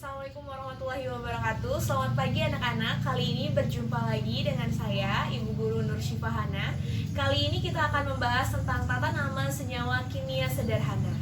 Assalamualaikum warahmatullahi wabarakatuh. Selamat pagi anak-anak. Kali ini berjumpa lagi dengan saya, Ibu Guru Nur Syifahana. Kali ini kita akan membahas tentang tata nama senyawa kimia sederhana.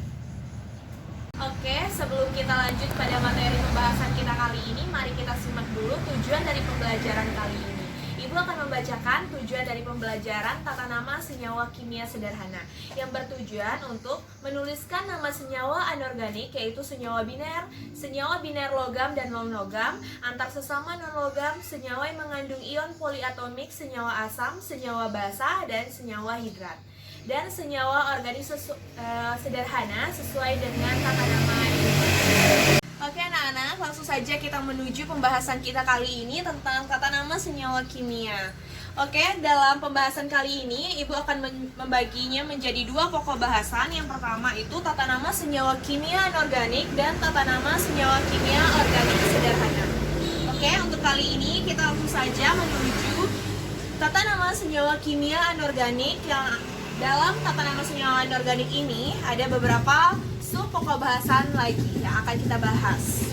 Oke, sebelum kita lanjut pada materi pembahasan kita kali ini, mari kita simak dulu tujuan dari pembelajaran kali ini. Ibu akan membacakan tujuan dari pembelajaran tata nama senyawa kimia sederhana yang bertujuan untuk menuliskan nama senyawa anorganik, yaitu senyawa biner logam dan non-logam, antar sesama non-logam, senyawa yang mengandung ion poliatomik, senyawa asam, senyawa basa, dan senyawa hidrat, dan senyawa organik sederhana sesuai dengan tata nama ini. Oke anak-anak, langsung saja kita menuju pembahasan kita kali ini tentang tata nama senyawa kimia. Oke, dalam pembahasan kali ini Ibu akan membaginya menjadi dua pokok bahasan. Yang pertama itu tata nama senyawa kimia anorganik dan tata nama senyawa kimia organik sederhana. Oke, untuk kali ini kita langsung saja menuju tata nama senyawa kimia anorganik. Yang dalam tata nama senyawa anorganik ini ada beberapa sub pokok bahasan lagi yang akan kita bahas.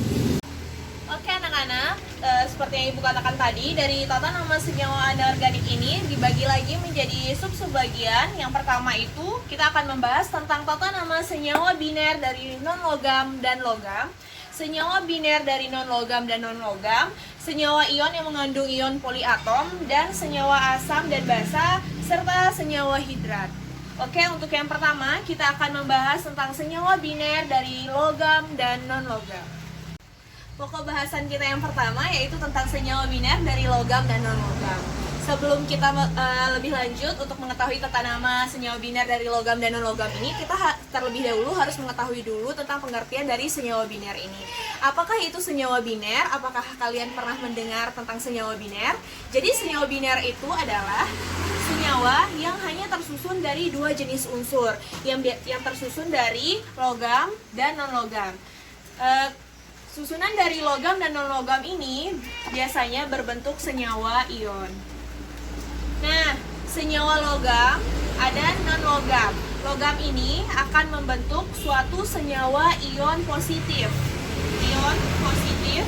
Oke anak-anak, seperti yang Ibu katakan tadi, dari tata nama senyawa anorganik ini dibagi lagi menjadi sub-sub bagian. Yang pertama itu kita akan membahas tentang tata nama senyawa biner dari non-logam dan logam, senyawa biner dari non-logam dan non-logam, senyawa ion yang mengandung ion poliatom, dan senyawa asam dan basa, serta senyawa hidrat. Oke, untuk yang pertama kita akan membahas tentang senyawa biner dari logam dan non-logam. Pokok bahasan kita yang pertama yaitu tentang senyawa biner dari logam dan non-logam. Sebelum kita lebih lanjut untuk mengetahui tata nama senyawa biner dari logam dan non-logam ini, kita terlebih dahulu harus mengetahui dulu tentang pengertian dari senyawa biner ini. Apakah itu senyawa biner? Apakah kalian pernah mendengar tentang senyawa biner? Jadi senyawa biner itu adalah senyawa yang hanya tersusun dari dua jenis unsur yang tersusun dari logam dan non-logam. Susunan dari logam dan non-logam ini biasanya berbentuk senyawa ion. Nah, senyawa logam ada non-logam. Logam ini akan membentuk suatu senyawa ion positif. Ion positif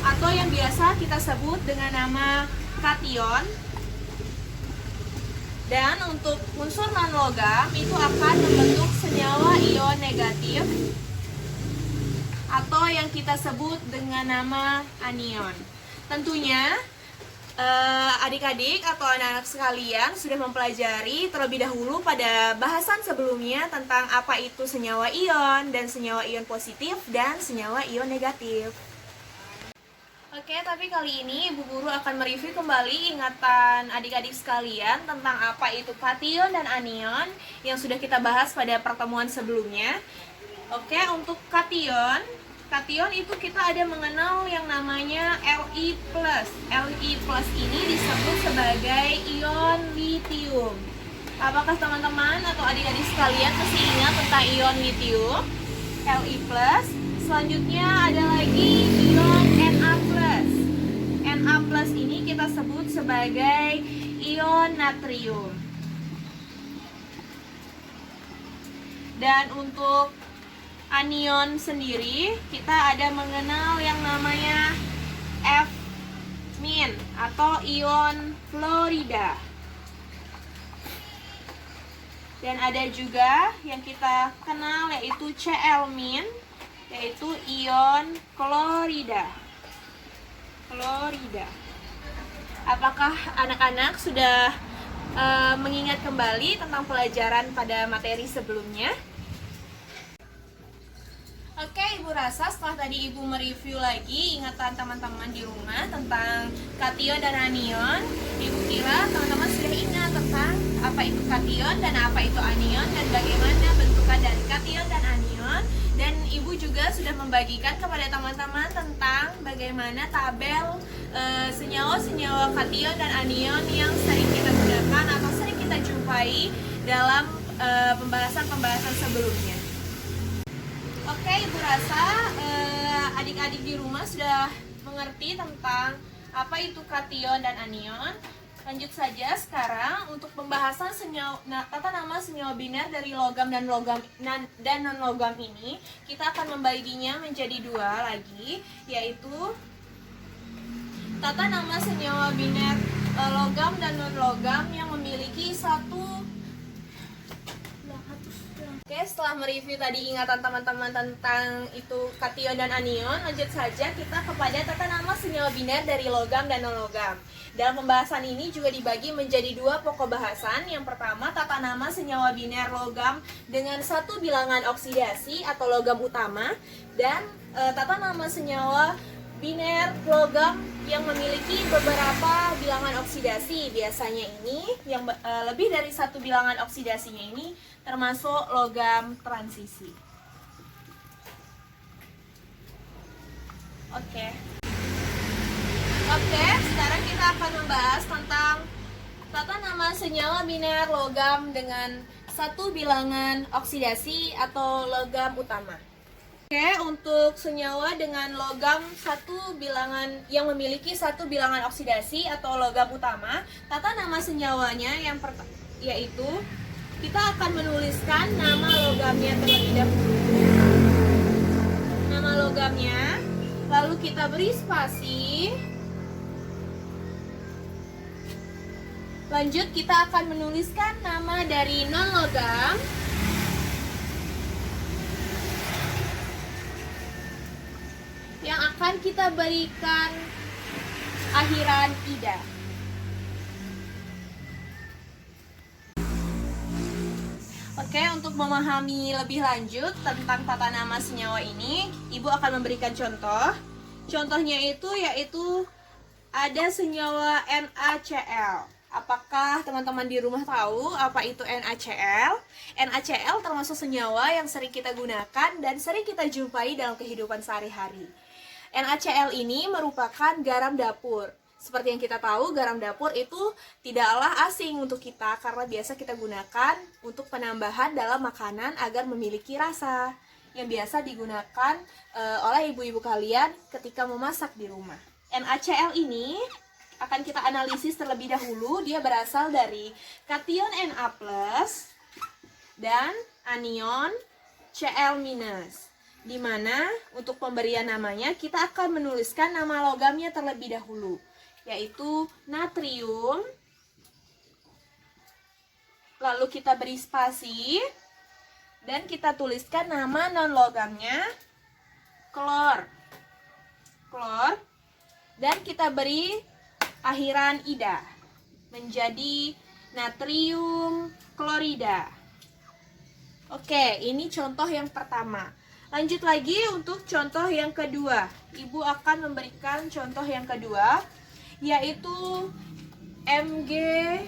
atau yang biasa kita sebut dengan nama kation. Dan untuk unsur non-logam itu akan membentuk senyawa ion negatif atau yang kita sebut dengan nama anion. Tentunya adik-adik atau anak-anak sekalian sudah mempelajari terlebih dahulu pada bahasan sebelumnya tentang apa itu senyawa ion dan senyawa ion positif dan senyawa ion negatif. Oke, tapi kali ini Ibu Guru akan mereview kembali ingatan adik-adik sekalian tentang apa itu kation dan anion yang sudah kita bahas pada pertemuan sebelumnya. Oke, untuk kation itu kita ada mengenal yang namanya Li+. Li+ ini disebut sebagai ion litium. Apakah teman-teman atau adik-adik sekalian masih ingat tentang ion litium? Li+. Selanjutnya ada lagi ion Na+. Na+ ini kita sebut sebagai ion natrium. Dan untuk anion sendiri kita ada mengenal yang namanya F- atau ion fluorida. Dan ada juga yang kita kenal yaitu Cl-, yaitu ion klorida. Apakah anak-anak sudah mengingat kembali tentang pelajaran pada materi sebelumnya? Oke, Ibu rasa setelah tadi Ibu mereview lagi ingatan teman-teman di rumah tentang kation dan anion, Ibu kira teman-teman sudah ingat tentang apa itu kation dan apa itu anion dan bagaimana bentukan dari kation dan anion. Dan Ibu juga sudah membagikan kepada teman-teman tentang bagaimana tabel senyawa-senyawa kation dan anion yang sering kita gunakan atau sering kita jumpai dalam pembahasan-pembahasan sebelumnya. Oke, Ibu rasa adik-adik di rumah sudah mengerti tentang apa itu kation dan anion. Lanjut saja sekarang untuk pembahasan tata nama senyawa biner dari logam dan non-logam ini, kita akan membaginya menjadi dua lagi, yaitu tata nama senyawa biner logam dan non-logam yang memiliki satu. Oke, setelah mereview tadi ingatan teman-teman tentang itu kation dan anion, lanjut saja kita kepada tata nama senyawa biner dari logam dan non-logam. Dalam pembahasan ini juga dibagi menjadi dua pokok bahasan. Yang pertama, tata nama senyawa biner logam dengan satu bilangan oksidasi atau logam utama, dan tata nama senyawa biner logam yang memiliki beberapa bilangan oksidasi. Biasanya ini yang lebih dari satu bilangan oksidasinya ini termasuk logam transisi. Oke, sekarang kita akan membahas tentang tata nama senyawa biner logam dengan satu bilangan oksidasi atau logam utama. Oke, untuk senyawa dengan logam satu bilangan yang memiliki satu bilangan oksidasi atau logam utama, tata nama senyawanya yaitu kita akan menuliskan nama logamnya terlebih dahulu. Nama logamnya, lalu kita beri spasi. Lanjut kita akan menuliskan nama dari non-logam. Yang akan kita berikan akhiran ida. Oke, untuk memahami lebih lanjut tentang tata nama senyawa ini, Ibu akan memberikan contoh. Contohnya yaitu ada senyawa NaCl. Apakah teman-teman di rumah tahu apa itu NaCl? NaCl termasuk senyawa yang sering kita gunakan dan sering kita jumpai dalam kehidupan sehari-hari. NaCl ini merupakan garam dapur. Seperti yang kita tahu, garam dapur itu tidaklah asing untuk kita karena biasa kita gunakan untuk penambahan dalam makanan agar memiliki rasa yang biasa digunakan oleh ibu-ibu kalian ketika memasak di rumah. NaCl ini akan kita analisis terlebih dahulu. Dia berasal dari kation Na+ dan anion Cl-, di mana untuk pemberian namanya kita akan menuliskan nama logamnya terlebih dahulu, yaitu natrium. Lalu kita beri spasi dan kita tuliskan nama non-logamnya klor. Dan kita beri akhiran ida menjadi natrium klorida. Oke, ini contoh yang pertama. Lanjut lagi untuk contoh yang kedua. Ibu akan memberikan contoh yang kedua, yaitu MgCl2.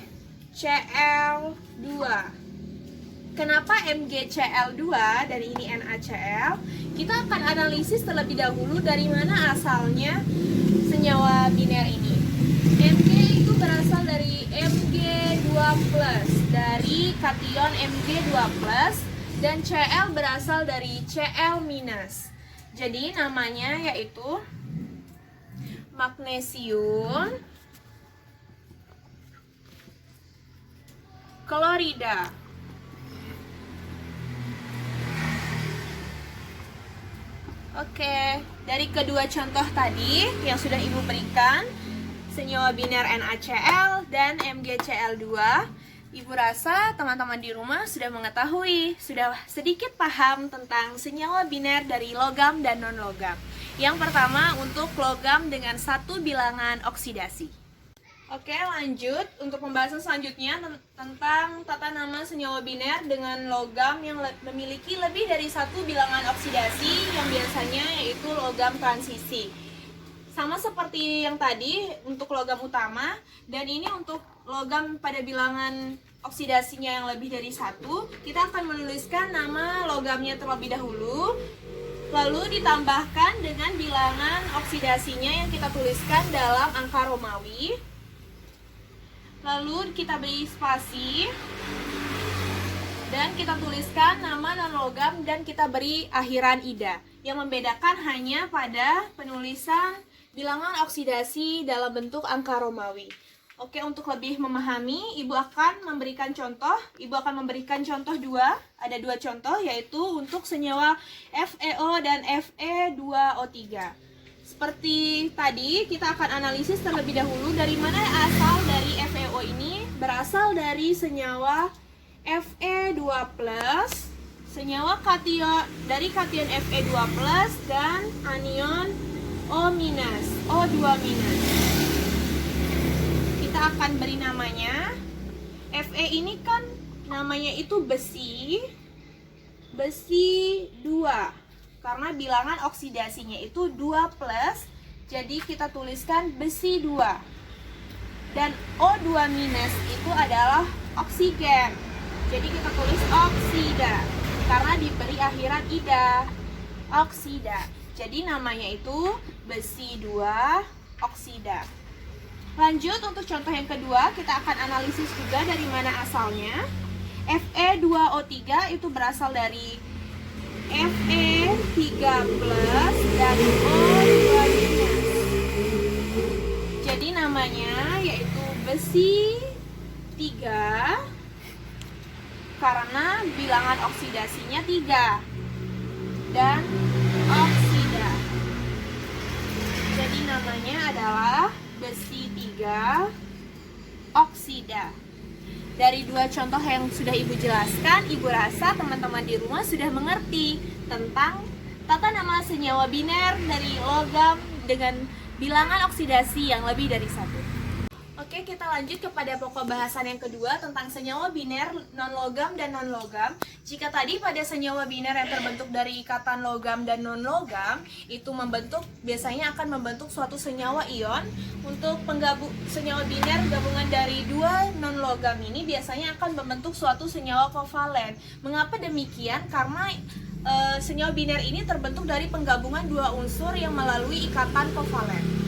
Kenapa MgCl2 dan ini NaCl? Kita akan analisis terlebih dahulu dari mana asalnya senyawa biner ini. Mg itu berasal dari Mg2+, dari kation Mg2+, dan Cl berasal dari Cl-. Jadi namanya yaitu magnesium klorida. Oke, dari kedua contoh tadi yang sudah Ibu berikan, senyawa biner NaCl dan MgCl2, Ibu rasa teman-teman di rumah sudah mengetahui, sudah sedikit paham tentang senyawa biner dari logam dan non-logam. Yang pertama untuk logam dengan satu bilangan oksidasi. Oke, lanjut untuk pembahasan selanjutnya tentang tata nama senyawa biner dengan logam yang memiliki lebih dari satu bilangan oksidasi, yang biasanya yaitu logam transisi. Sama seperti yang tadi untuk logam utama, dan ini untuk logam pada bilangan oksidasinya yang lebih dari satu, kita akan menuliskan nama logamnya terlebih dahulu, lalu ditambahkan dengan bilangan oksidasinya yang kita tuliskan dalam angka Romawi. Lalu kita beri spasi dan kita tuliskan nama non-logam dan kita beri akhiran ida. Yang membedakan hanya pada penulisan bilangan oksidasi dalam bentuk angka Romawi. Oke, untuk lebih memahami, Ibu akan memberikan contoh. Ibu akan memberikan contoh dua. Ada dua contoh, yaitu untuk senyawa FeO dan Fe2O3. Seperti tadi, kita akan analisis terlebih dahulu dari mana asal dari FeO ini. Berasal dari senyawa Fe2+, senyawa kation dari kation Fe2+, dan anion O-, O2-. Kita akan beri namanya. Fe ini kan namanya itu besi 2 karena bilangan oksidasinya itu 2+, jadi kita tuliskan besi 2. Dan O2- itu adalah oksigen, jadi kita tulis oksida karena diberi akhiran ida, oksida. Jadi namanya itu besi 2 oksida. Lanjut untuk contoh yang kedua, kita akan analisis juga dari mana asalnya. Fe2O3 itu berasal dari Fe3+ dan O2-. Jadi namanya yaitu besi 3 karena bilangan oksidasinya 3 dan oksida. Jadi namanya adalah besi 3 oksida. Dari dua contoh yang sudah Ibu jelaskan, Ibu rasa teman-teman di rumah sudah mengerti tentang tata nama senyawa biner dari logam dengan bilangan oksidasi yang lebih dari 1. Oke, kita lanjut kepada pokok bahasan yang kedua tentang senyawa biner non-logam dan non-logam. Jika tadi pada senyawa biner yang terbentuk dari ikatan logam dan non-logam itu biasanya akan membentuk suatu senyawa ion. Untuk senyawa biner gabungan dari dua non-logam ini biasanya akan membentuk suatu senyawa kovalen. Mengapa demikian? Karena senyawa biner ini terbentuk dari penggabungan dua unsur yang melalui ikatan kovalen.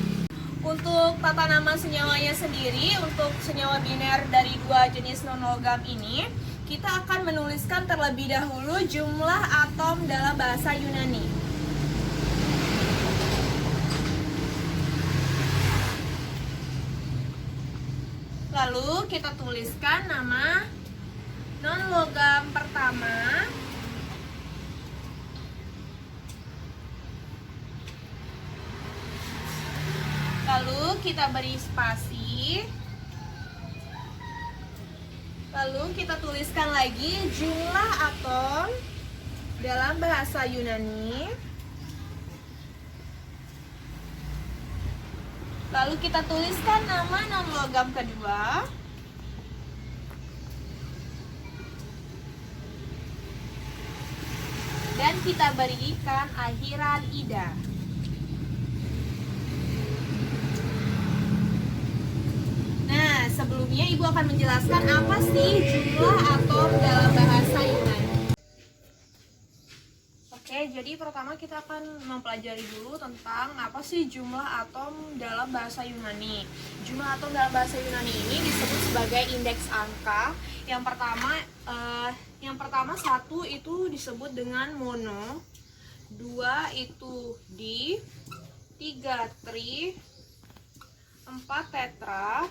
Untuk tata nama senyawanya sendiri, untuk senyawa biner dari dua jenis non-logam ini, kita akan menuliskan terlebih dahulu jumlah atom dalam bahasa Yunani. Lalu kita tuliskan nama non-logam pertama. Lalu kita beri spasi. Lalu kita tuliskan lagi jumlah atom dalam bahasa Yunani. Lalu kita tuliskan nama non-logam kedua. Dan kita berikan akhiran ida. Sebelumnya Ibu akan menjelaskan apa sih jumlah atom dalam bahasa Yunani. Oke, jadi pertama kita akan mempelajari dulu tentang apa sih jumlah atom dalam bahasa Yunani. Jumlah atom dalam bahasa Yunani ini disebut sebagai indeks angka. Yang pertama 1 itu disebut dengan mono, 2 itu di, 3 tri, 4 tetra,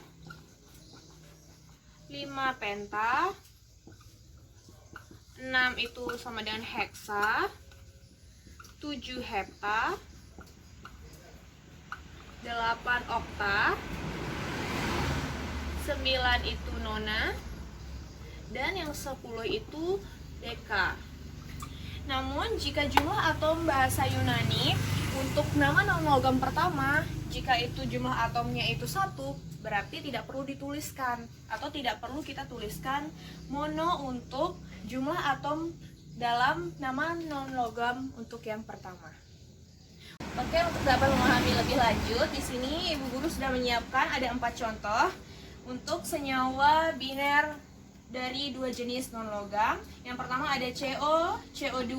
5 penta, 6 itu sama dengan heksa, 7 hepta, 8 okta, 9 itu nona, dan yang 10 itu deka. Namun jika jumlah atom bahasa Yunani untuk nama non-logam pertama, jika itu jumlah atomnya itu 1, berarti tidak perlu dituliskan atau tidak perlu kita tuliskan mono untuk jumlah atom dalam nama non-logam untuk yang pertama. Oke, untuk dapat memahami lebih lanjut, di sini Ibu Guru sudah menyiapkan ada 4 contoh untuk senyawa biner dari dua jenis non-logam. Yang pertama ada CO, CO2,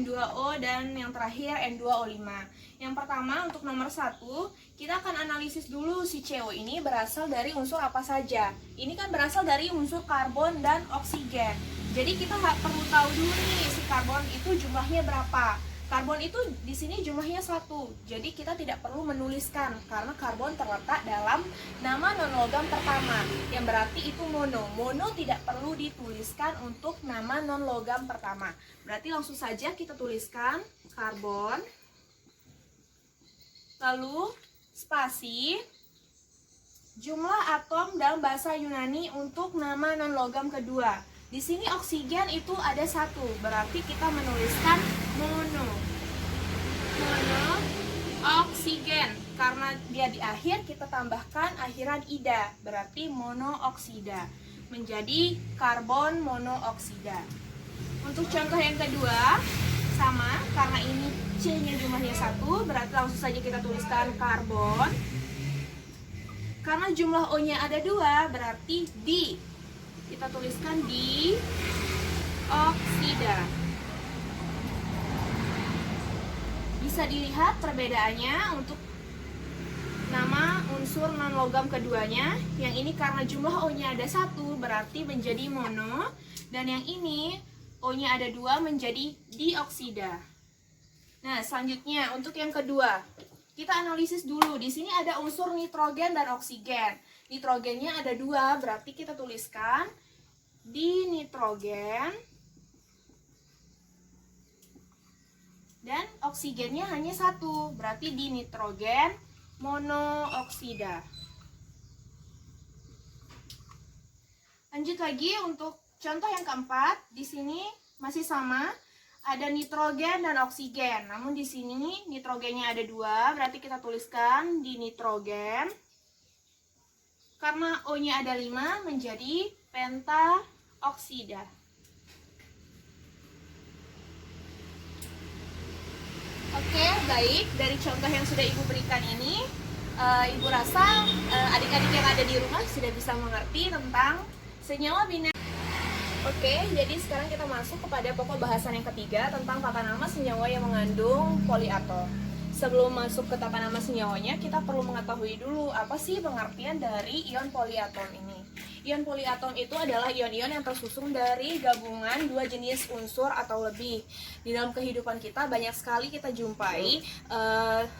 N2O, dan yang terakhir N2O5. Yang pertama untuk nomor 1, kita akan analisis dulu si CO ini berasal dari unsur apa saja. Ini kan berasal dari unsur karbon dan oksigen. Jadi kita nggak perlu tahu dulu nih si karbon itu jumlahnya berapa. Karbon itu di sini jumlahnya 1, jadi kita tidak perlu menuliskan karena karbon terletak dalam nama non-logam pertama, yang berarti itu mono. Mono tidak perlu dituliskan untuk nama non-logam pertama. Berarti langsung saja kita tuliskan karbon, lalu spasi, jumlah atom dalam bahasa Yunani untuk nama non-logam kedua. Di sini oksigen itu ada 1, berarti kita menuliskan mono. Mono oksigen. Karena dia di akhir, kita tambahkan akhiran ida, berarti monooksida. Menjadi karbon monooksida. Untuk contoh yang kedua, sama, karena ini C-nya jumlahnya 1, berarti langsung saja kita tuliskan karbon. Karena jumlah O-nya ada 2, berarti di. Kita tuliskan di oksida. Bisa dilihat perbedaannya untuk nama unsur non-logam keduanya. Yang ini karena jumlah O-nya ada 1, berarti menjadi mono. Dan yang ini O-nya ada 2, menjadi dioksida. Nah, selanjutnya untuk yang kedua, kita analisis dulu. Di sini ada unsur nitrogen dan oksigen. Nitrogennya ada 2, berarti kita tuliskan dinitrogen. Dan oksigennya hanya 1, berarti dinitrogen monooksida. Lanjut lagi untuk contoh yang keempat. Di sini masih sama, ada nitrogen dan oksigen. Namun di sini nitrogennya ada 2, berarti kita tuliskan dinitrogen. Karena O-nya ada 5, menjadi pentaoksida. Oke, baik. Dari contoh yang sudah Ibu berikan ini, Ibu rasa adik-adik yang ada di rumah sudah bisa mengerti tentang senyawa biner. Oke, jadi sekarang kita masuk kepada pokok bahasan yang ketiga tentang tata nama senyawa yang mengandung poliatom. Sebelum masuk ke tata nama senyawanya, kita perlu mengetahui dulu apa sih pengertian dari ion poliatom ini. Ion poliatom itu adalah ion-ion yang tersusun dari gabungan 2 jenis unsur atau lebih. Di dalam kehidupan kita banyak sekali kita jumpai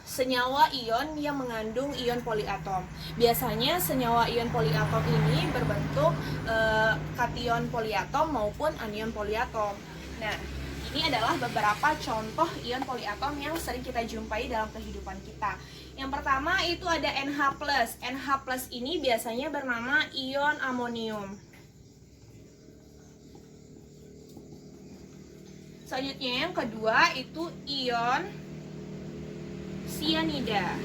senyawa ion yang mengandung ion poliatom. Biasanya senyawa ion poliatom ini berbentuk kation poliatom maupun anion poliatom. Nah, ini adalah beberapa contoh ion poliatom yang sering kita jumpai dalam kehidupan kita. Yang pertama itu ada NH+. NH+ ini biasanya bernama ion amonium. Selanjutnya yang kedua itu ion sianida.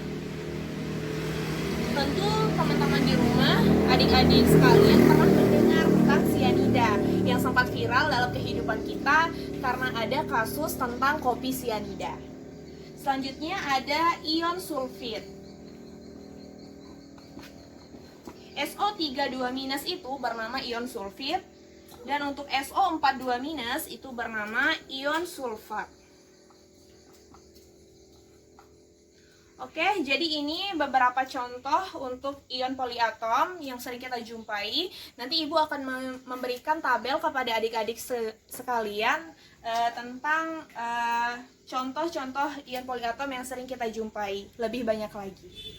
Tentu teman-teman di rumah, adik-adik sekalian pernah mendengar tentang sianida yang sempat viral dalam kehidupan kita karena ada kasus tentang kopi sianida. Selanjutnya ada ion sulfit. SO32- itu bernama ion sulfit, dan untuk SO42- itu bernama ion sulfat. Oke, jadi ini beberapa contoh untuk ion poliatom yang sering kita jumpai. Nanti Ibu akan memberikan tabel kepada adik-adik sekalian tentang contoh-contoh ion poliatom yang sering kita jumpai, lebih banyak lagi.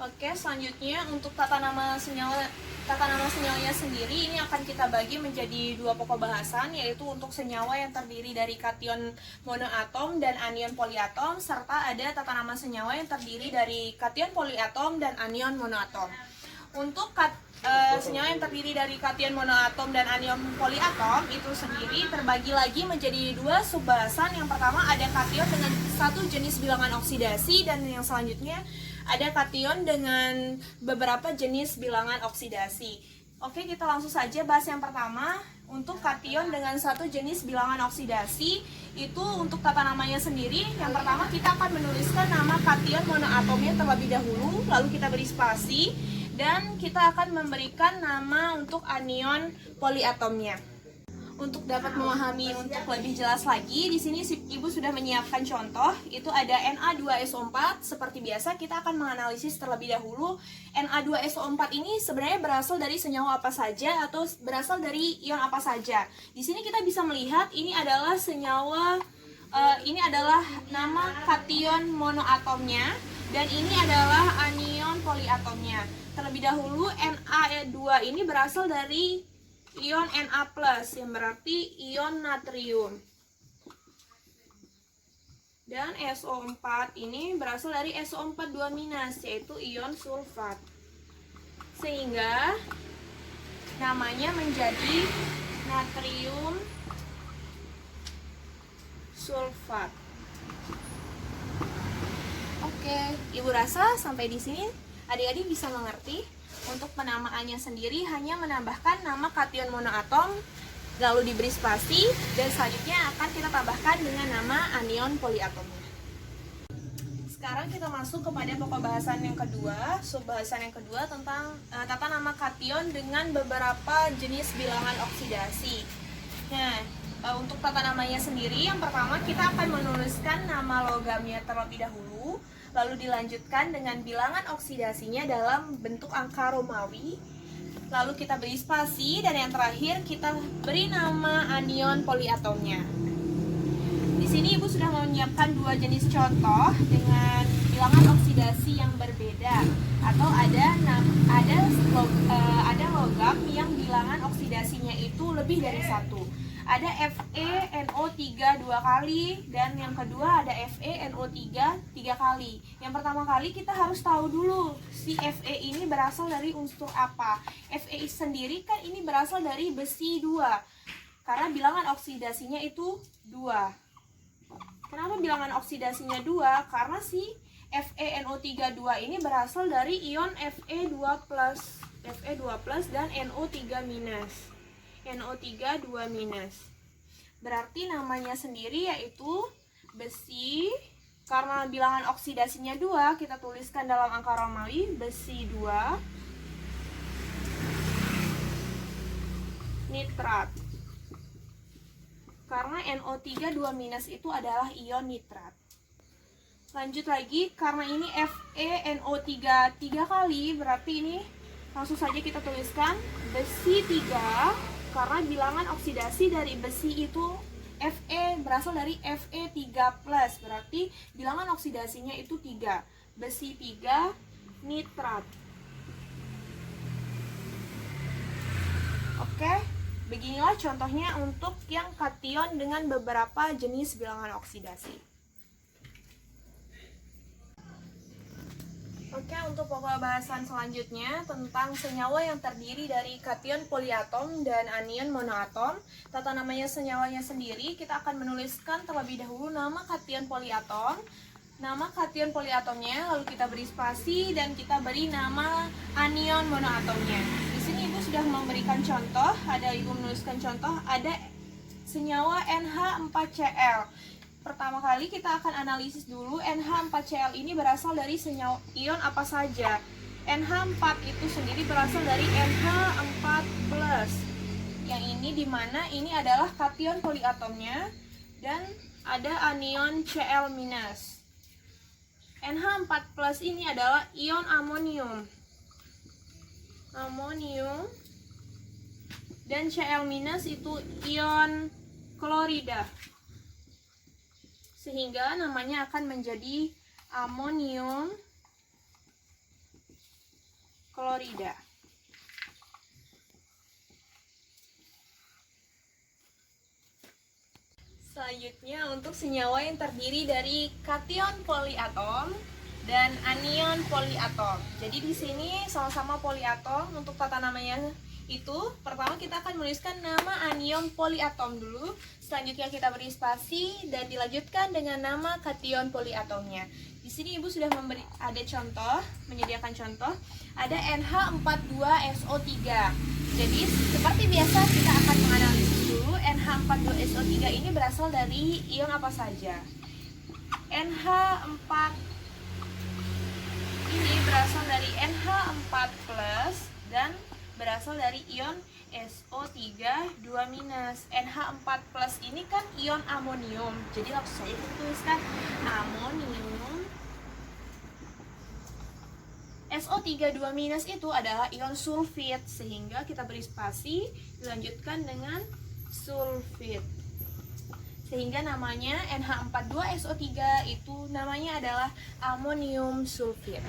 Oke, selanjutnya untuk tata nama senyawanya sendiri ini akan kita bagi menjadi 2 pokok bahasan, yaitu untuk senyawa yang terdiri dari kation monoatom dan anion poliatom, serta ada tata nama senyawa yang terdiri dari kation poliatom dan anion monoatom. Untuk senyawa yang terdiri dari kation monoatom dan anion poliatom itu sendiri terbagi lagi menjadi 2 subbahasan. Yang pertama ada kation dengan 1 jenis bilangan oksidasi, dan yang selanjutnya ada kation dengan beberapa jenis bilangan oksidasi. Oke, kita langsung saja bahas yang pertama. Untuk kation dengan 1 jenis bilangan oksidasi, itu untuk tata namanya sendiri. Yang pertama kita akan menuliskan nama kation monoatomnya terlebih dahulu, lalu kita beri spasi, dan kita akan memberikan nama untuk anion poliatomnya. Untuk dapat memahami untuk lebih jelas lagi, di sini Ibu sudah menyiapkan contoh. Itu ada Na2SO4. Seperti biasa kita akan menganalisis terlebih dahulu Na2SO4 ini sebenarnya berasal dari senyawa apa saja atau berasal dari ion apa saja. Di sini kita bisa melihat ini adalah senyawa Ini adalah nama kation monoatomnya dan ini adalah anion poliatomnya. Terlebih dahulu Na2 ini berasal dari ion Na+, yang berarti ion natrium. Dan SO4 ini berasal dari SO4 2-, yaitu ion sulfat. Sehingga namanya menjadi natrium sulfat. Oke, Ibu rasa sampai di sini adik-adik bisa mengerti. Untuk penamaannya sendiri hanya menambahkan nama kation monoatom, lalu diberi spasi, dan selanjutnya akan kita tambahkan dengan nama anion poliatomnya. Sekarang kita masuk kepada pokok bahasan yang kedua, subbahasan yang kedua tentang tata nama kation dengan beberapa jenis bilangan oksidasi. Nah, untuk tata namanya sendiri, yang pertama kita akan menuliskan nama logamnya terlebih dahulu, lalu dilanjutkan dengan bilangan oksidasinya dalam bentuk angka Romawi, lalu kita beri spasi, dan yang terakhir kita beri nama anion poliatomnya. Di sini Ibu sudah menyiapkan dua jenis contoh dengan bilangan oksidasi yang berbeda, atau ada logam yang bilangan oksidasinya itu lebih dari satu. Ada FeNO3 2 kali, dan yang kedua ada FeNO3 3 kali. Yang pertama kali kita harus tahu dulu si Fe ini berasal dari unsur apa. Fe sendiri kan ini berasal dari besi 2, karena bilangan oksidasinya itu 2. Kenapa bilangan oksidasinya 2? Karena si FeNO3 2 ini berasal dari ion Fe2+, dan NO3-. NO3 2-. Berarti namanya sendiri yaitu besi. Karena bilangan oksidasinya 2, kita tuliskan dalam angka Romawi besi 2 nitrat. Karena NO3 2- itu adalah ion nitrat. Lanjut lagi, karena ini FeNO3 3 kali, berarti ini langsung saja kita tuliskan besi 3. Karena bilangan oksidasi dari besi itu Fe berasal dari Fe3+, berarti bilangan oksidasinya itu 3. Besi 3 nitrat. Oke, beginilah contohnya untuk yang kation dengan beberapa jenis bilangan oksidasi. Oke, untuk pokok bahasan selanjutnya tentang senyawa yang terdiri dari kation poliatom dan anion monoatom. Tata namanya senyawanya sendiri, kita akan menuliskan terlebih dahulu nama kation poliatom, nama kation poliatomnya, lalu kita beri spasi dan kita beri nama anion monoatomnya. Di sini Ibu sudah memberikan contoh, ada Ibu menuliskan contoh, ada senyawa NH4Cl. Pertama kali kita akan analisis dulu NH4Cl ini berasal dari senyawa ion apa saja. NH4 itu sendiri berasal dari NH4+. Yang ini dimana ini adalah kation poliatomnya dan ada anion Cl-. NH4+ ini adalah ion amonium. Dan Cl- itu ion klorida. Sehingga namanya akan menjadi amonium klorida. Selanjutnya untuk senyawa yang terdiri dari kation poliatom dan anion poliatom. Jadi di sini sama-sama poliatom. Untuk tata namanya itu, pertama kita akan menuliskan nama anion poliatom dulu, selanjutnya kita beri spasi dan dilanjutkan dengan nama kation poliatomnya. Di sini Ibu sudah menyediakan contoh, ada NH42SO3. Jadi seperti biasa kita akan menganalisis dulu NH42SO3 ini berasal dari ion apa saja. NH4 ini berasal dari NH4+ dan berasal dari ion SO3 2-. NH4+ ini kan ion amonium, jadi langsung saja kita tuliskan amonium. SO3 2- itu adalah ion sulfit, sehingga kita beri spasi dilanjutkan dengan sulfit. sehingga namanya NH42SO3 itu namanya adalah amonium sulfit.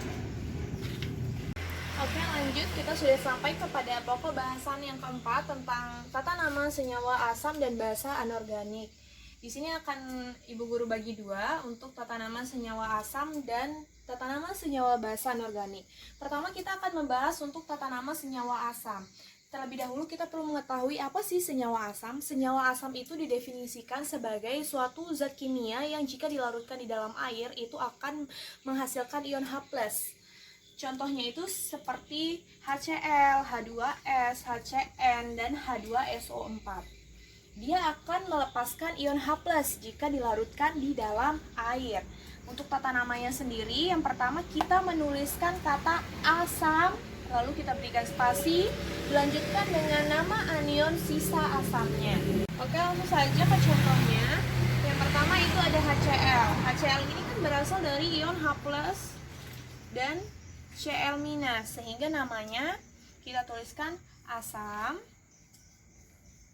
Oke, lanjut, kita sudah sampai kepada pokok bahasan yang keempat tentang tata nama senyawa asam dan basa anorganik. Di sini akan Ibu Guru bagi dua untuk tata nama senyawa asam dan tata nama senyawa basa anorganik. Pertama kita akan membahas untuk tata nama senyawa asam. Terlebih dahulu kita perlu mengetahui apa sih senyawa asam. Senyawa asam itu didefinisikan sebagai suatu zat kimia yang jika dilarutkan di dalam air itu akan menghasilkan ion H+. Contohnya itu seperti HCl, H2S, HCN, dan H2SO4. Dia akan melepaskan ion H+ jika dilarutkan di dalam air. Untuk tata namanya sendiri, yang pertama kita menuliskan kata asam, lalu kita berikan spasi, dilanjutkan dengan nama anion sisa asamnya. Oke, langsung saja ke contohnya. Yang pertama itu ada HCl. HCl ini kan berasal dari ion H+ dan Cl-, sehingga namanya kita tuliskan asam.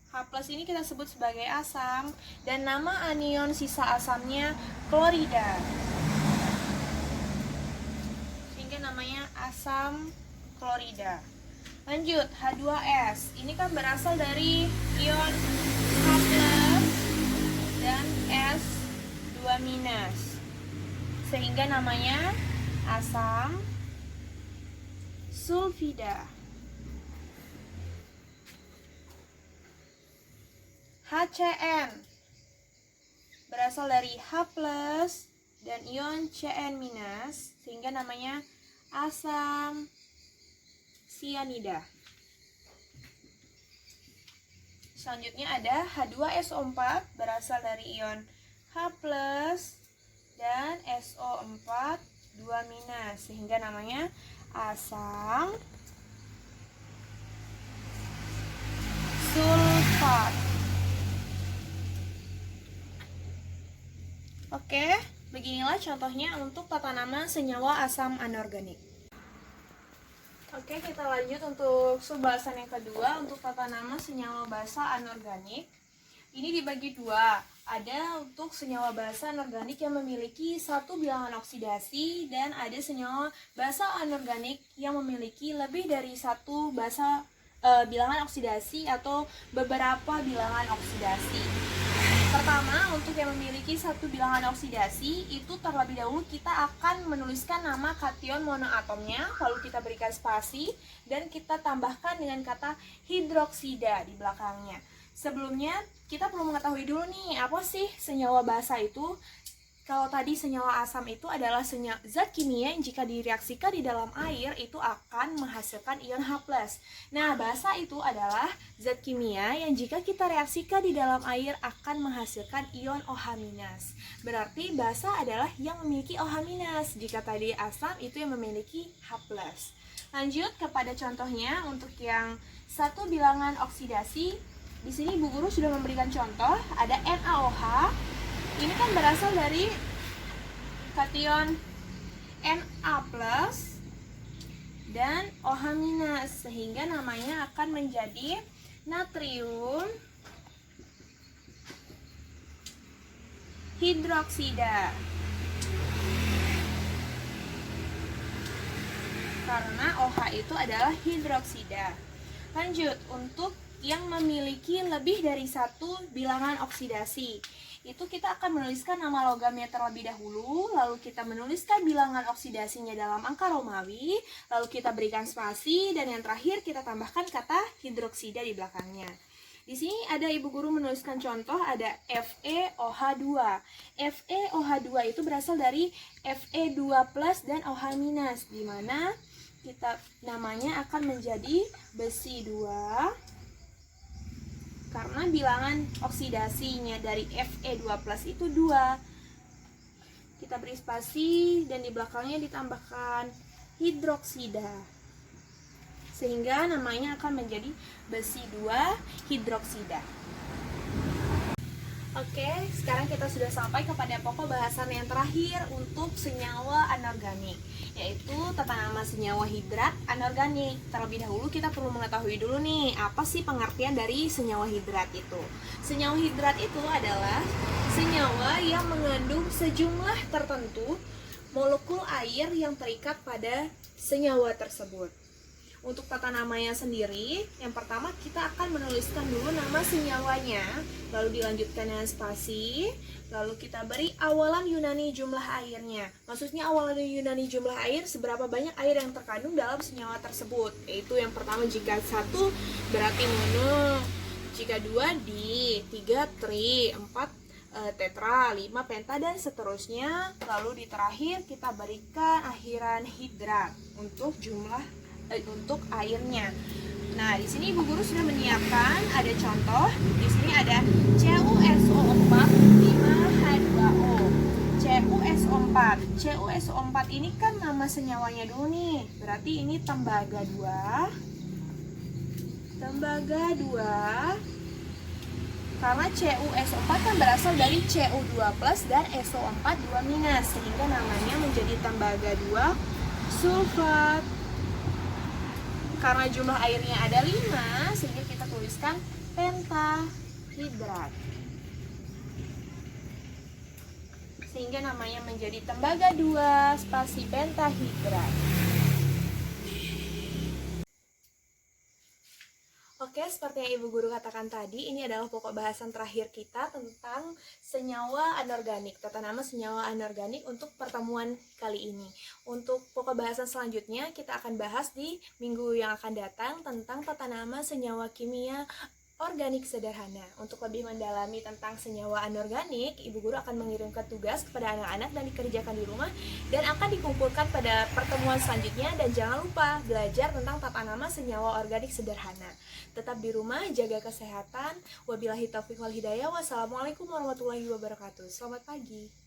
H+ ini kita sebut sebagai asam, dan nama anion sisa asamnya klorida, sehingga namanya asam klorida. Lanjut, H2S ini kan berasal dari ion H+ dan S2-, sehingga namanya asam sulfida. HCN berasal dari H+ dan ion Cn-, sehingga namanya asam sianida. Selanjutnya ada H2SO4 berasal dari ion H+ dan SO4 2-, sehingga namanya asam sulfat. Oke, beginilah contohnya untuk tata nama senyawa asam anorganik. Oke, kita lanjut untuk subbahasan yang kedua untuk tata nama senyawa basa anorganik. Ini dibagi dua. Ada untuk senyawa basa anorganik yang memiliki satu bilangan oksidasi, dan ada senyawa basa anorganik yang memiliki lebih dari satu bilangan oksidasi atau beberapa bilangan oksidasi. Pertama, untuk yang memiliki satu bilangan oksidasi, itu terlebih dahulu kita akan menuliskan nama kation monoatomnya, lalu kita berikan spasi, dan kita tambahkan dengan kata hidroksida di belakangnya. Sebelumnya, kita perlu mengetahui dulu nih, apa sih senyawa basa itu? Kalau tadi senyawa asam itu adalah zat kimia yang jika direaksikan di dalam air itu akan menghasilkan ion H+. Nah, basa itu adalah zat kimia yang jika kita reaksikan di dalam air akan menghasilkan ion OH-. Berarti basa adalah yang memiliki OH-. Jika tadi asam itu yang memiliki H+. Lanjut kepada contohnya untuk yang satu bilangan oksidasi. Di sini Bu Guru sudah memberikan contoh, ada NaOH. Ini kan berasal dari kation Na+ dan OH-, sehingga namanya akan menjadi natrium hidroksida. Karena OH itu adalah hidroksida. Lanjut, untuk yang memiliki lebih dari satu bilangan oksidasi, itu kita akan menuliskan nama logamnya terlebih dahulu, lalu kita menuliskan bilangan oksidasinya dalam angka Romawi, lalu kita berikan spasi, dan yang terakhir kita tambahkan kata hidroksida di belakangnya. Di sini ada Ibu Guru menuliskan contoh, ada FeOH2. FeOH2 itu berasal dari Fe2+ dan OH-, di mana kita namanya akan menjadi besi 2. Karena bilangan oksidasinya dari Fe2+ itu 2. Kita beri spasi dan di belakangnya ditambahkan hidroksida, sehingga namanya akan menjadi besi 2 hidroksida. Oke, sekarang kita sudah sampai kepada pokok bahasan yang terakhir untuk senyawa anorganik, yaitu tata nama senyawa hidrat anorganik. Terlebih dahulu kita perlu mengetahui dulu nih, apa sih pengertian dari senyawa hidrat itu? Senyawa hidrat itu adalah senyawa yang mengandung sejumlah tertentu molekul air yang terikat pada senyawa tersebut. Untuk tata namanya sendiri, yang pertama kita akan menuliskan dulu nama senyawanya, lalu dilanjutkan dengan spasi, lalu kita beri awalan Yunani jumlah airnya. Maksudnya awalan Yunani jumlah air, seberapa banyak air yang terkandung dalam senyawa tersebut. Yaitu yang pertama jika 1 berarti mono, jika 2 di, 3 tri, 4 tetra, 5 penta, dan seterusnya. Lalu di terakhir kita berikan akhiran hidrat untuk untuk airnya. Nah, di sini Ibu Guru sudah menyiapkan ada contoh. Di sini ada CuSO4 5H2O. CuSO4. CuSO4 ini kan nama senyawanya dulu nih. Berarti ini tembaga 2. Tembaga 2. Karena CuSO4 kan berasal dari Cu2+ dan SO4 2-, sehingga namanya menjadi tembaga 2 sulfat. Karena jumlah airnya ada 5, sehingga kita tuliskan pentahidrat. Sehingga namanya menjadi tembaga 2 spasi pentahidrat. Oke, seperti yang Ibu Guru katakan tadi, ini adalah pokok bahasan terakhir kita tentang senyawa anorganik, tata nama senyawa anorganik untuk pertemuan kali ini. Untuk pokok bahasan selanjutnya, kita akan bahas di minggu yang akan datang tentang tata nama senyawa kimia organik sederhana. Untuk lebih mendalami tentang senyawa anorganik, Ibu Guru akan mengirimkan tugas kepada anak-anak dan dikerjakan di rumah dan akan dikumpulkan pada pertemuan selanjutnya. Dan jangan lupa belajar tentang tata nama senyawa organik sederhana. Tetap di rumah, jaga kesehatan. Wabillahi taufiq wal hidayah. Wassalamualaikum warahmatullahi wabarakatuh. Selamat pagi.